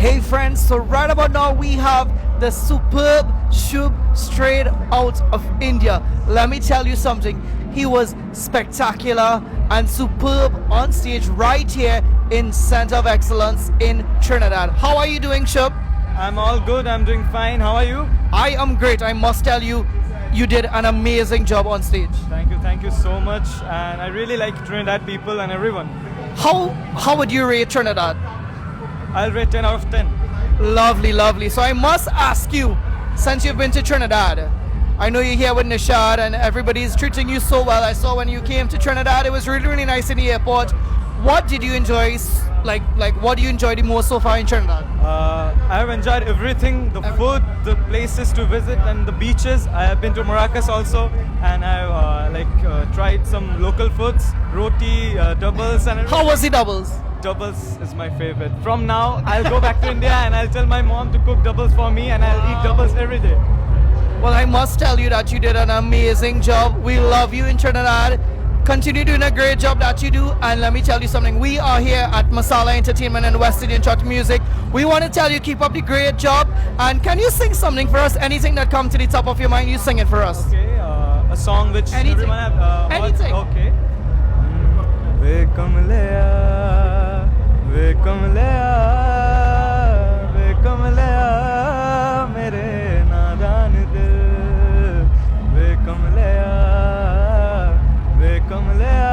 Hey friends, so right about now we have the superb Shubh straight out of India. Let me tell you something. He was spectacular and superb on stage right here in Center of Excellence in Trinidad. How are you doing, Shubh? I'm all good. I'm doing fine. How are you? I am great. I must tell you, you did an amazing job on stage. Thank you so much. And I really like Trinidad people and everyone. How would you rate Trinidad? I'll rate 10 out of 10. Lovely, lovely. So I must ask you, since you've been to Trinidad, I know you're here with Nishad and everybody's treating you so well. I saw when you came to Trinidad, it was really, really nice in the airport. What did you enjoy? Like what do you enjoy the most so far in Trinidad? I've enjoyed everything, the food, the places to visit and the beaches. I have been to Maracas also and I've tried some local foods, roti, doubles and everything. How was the doubles? Doubles is my favorite. From now, I'll go back to India and I'll tell my mom to cook doubles for me and I'll eat doubles every day. Well, I must tell you that you did an amazing job. We love you in Trinidad. Continue doing a great job that you do. And let me tell you something. We are here at Masala Entertainment and West Indian Church Music. We want to tell you, keep up the great job. And can you sing something for us? Anything that comes to the top of your mind, you sing it for us. Okay, a song which Anything. everyone have. Anything. Okay. Ve kamleya, ve kamleya, mere nadan dil. Ve kamleya, ve kamleya,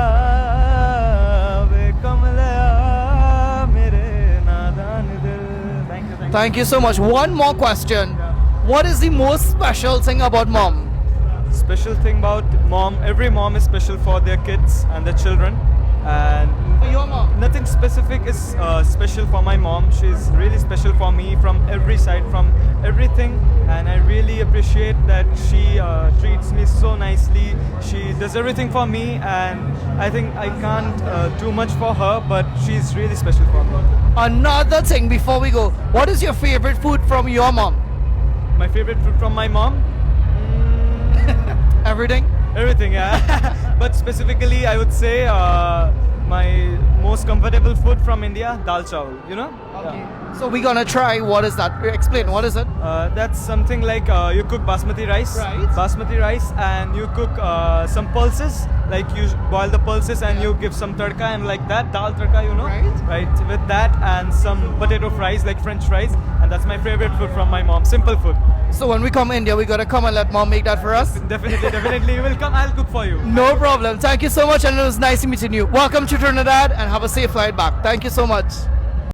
ve kamleya, mere nadan dil. Thank you. Thank you so much. One more question. What is the most special thing about mom? Special thing about mom, every mom is special for their kids and their children, and For your mom? nothing specific is special for my mom. She's really special for me from every side, from everything, and I really appreciate that she treats me so nicely. She does everything for me, and I think I can't do much for her, but she's really special for me. Another thing before we go. What is your favorite food from your mom? My favorite food from my mom? Everything? Everything, yeah. But specifically, I would say my most comfortable food from India, dal chawal. You know? Okay. So we're gonna try. What is that? Explain. What is it? That's something like you cook basmati rice. Right. Basmati rice, and you cook some pulses. Like you boil the pulses and you give some tadka and like that, dal tadka, you know? Right. Right. With that and some potato fries, like French fries, and that's my favorite food from my mom. Simple food. So when we come India, we gotta come and let mom make that for us. Definitely, you will come. I'll cook for you. No problem. Thank you so much, and it was nice meeting you. Welcome to Trinidad, and have a safe flight back. Thank you so much.